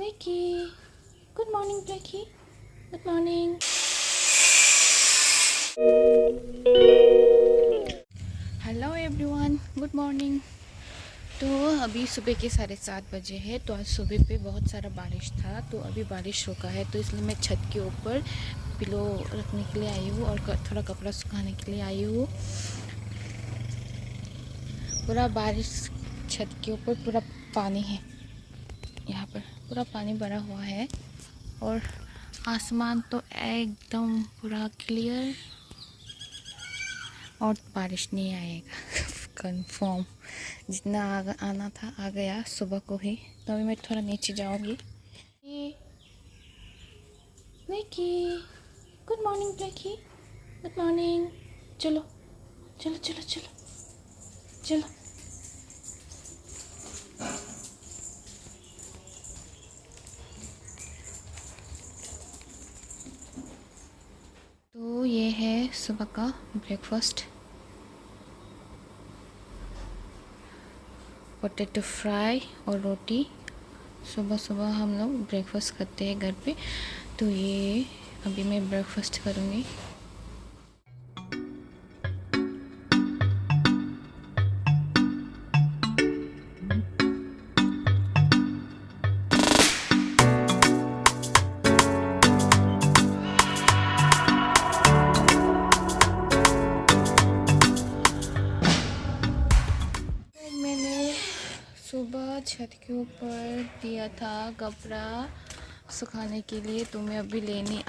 Blakey. Good morning, Blakey. Good morning. Hello everyone, good morning. तो अभी सुबह के 7:30 बजे है। तो आज सुबह पे बहुत सारा बारिश था, तो अभी बारिश रुका है, तो इसलिए मैं छत के ऊपर पिलो रखने के लिए आई हूँ और थोड़ा कपड़ा सुखाने के लिए आई हूँ। पूरा बारिश, छत के ऊपर पूरा पानी है, यहाँ पर पूरा पानी भरा हुआ है और आसमान तो एकदम पूरा क्लियर और बारिश नहीं आएगा कंफर्म। जितना आना था आ गया सुबह को ही। तो अभी मैं थोड़ा नीचे जाऊंगी। Blackie, good morning Blackie, good morning. चलो चलो चलो चलो चलो। तो ये है सुबह का ब्रेकफास्ट, पोटैटो फ्राई और रोटी। सुबह सुबह हम लोग ब्रेकफास्ट करते हैं घर पे। तो ये अभी मैं ब्रेकफास्ट करूँगी। मैंने सुबह छत के ऊपर दिया था कपड़ा सुखाने के लिए, तो मैं अभी लेने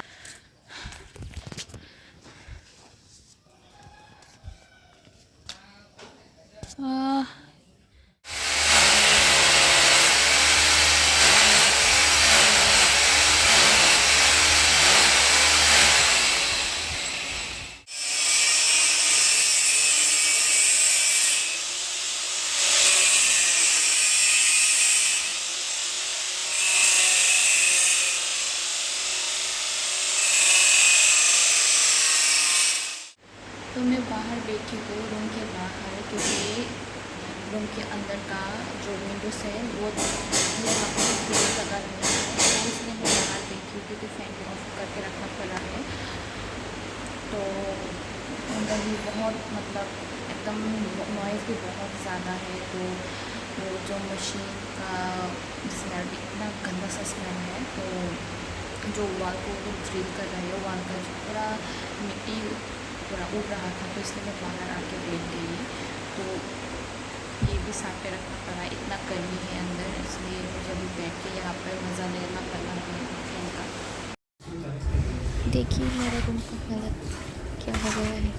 तो मैं बाहर बैठी हूँ, रूम के बाहर, क्योंकि रूम के अंदर का जो विंडोज है वो यहाँ पर ग्रिल लगा नहीं है, तो इसलिए मैं बाहर बैठी हूँ क्योंकि फैन को ऑफ करके रखना पड़ा है। तो अंदर भी बहुत एकदम नॉइज़ भी बहुत ज़्यादा है। तो वो जो मशीन का स्मेल भी इतना गंदा सा स्मेल है। तो जो वाल को ग्रिल कर रहे हो, वाल का पूरा मिट्टी पूरा उड़ रहा था, तो इसलिए मैं बाहर आके बैठ गई। तो ये भी साथ पे रखना पड़ा, इतना गर्मी है अंदर, इसलिए मुझे अभी बैठ के यहाँ पर मज़ा लेना पड़ा है फैन का। देखिए मेरे रूम का हालत क्या हो गया है।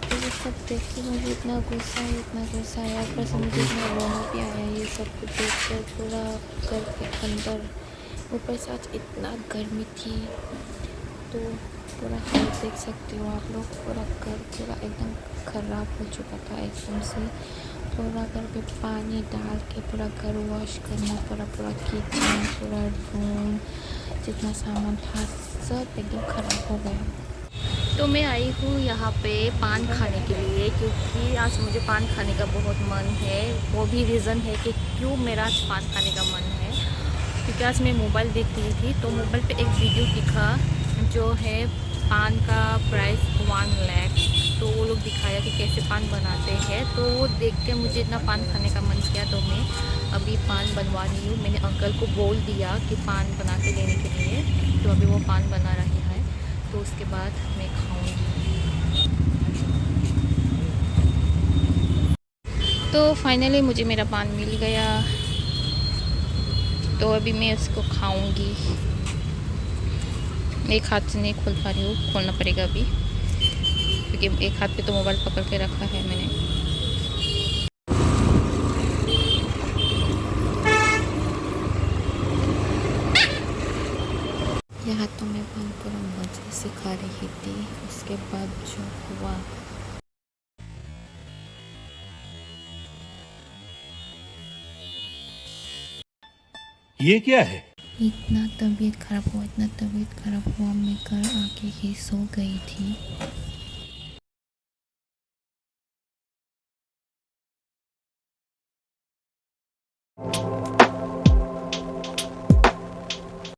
तो ये सब देख के मुझे इतना गुस्सा आया, ऊपर से मुझे इतना रोना भी आया ये सब कुछ देख कर। पूरा घर के अंदर, ऊपर से आज इतना गर्मी थी, तो पूरा हालत देख सकते हो आप लोग। पूरा घर पूरा एकदम ख़राब हो चुका था एकदम से। पूरा घर पे पानी डाल के पूरा घर वॉश करना पड़ा, पूरा किचन, पूरा रूम, जितना सामान था सब एकदम ख़राब हो गया। तो मैं आई हूँ यहाँ पे पान खाने के लिए, क्योंकि आज मुझे पान खाने का बहुत मन है। वो भी रीज़न है कि क्यों मेरा आज पान खाने का मन है, क्योंकि आज मैं मोबाइल देख रही थी, तो मोबाइल पे एक वीडियो दिखा जो है पान का प्राइस 1 लाख। तो वो लोग दिखाया कि कैसे पान बनाते हैं, तो वो देख के मुझे इतना पान खाने का मन किया। तो मैं अभी पान बनवा रही हूँ। मैंने अंकल को बोल दिया कि पान बना के देने के लिए, तो अभी वो पान बना रही है, तो उसके बाद मैं खाऊंगी। तो फाइनली मुझे मेरा पान मिल गया, तो अभी मैं उसको खाऊंगी। एक हाथ से नहीं खोल पा रही हूँ, खोलना पड़ेगा अभी, क्योंकि एक हाथ पे तो मोबाइल पकड़ के रखा है मैंने। यहाँ तो मैं पान पूरा मजे से खा रही थी, उसके बाद जो हुआ, ये क्या है? इतना तबीयत खराब हुआ, मैं घर आके ही सो गई थी।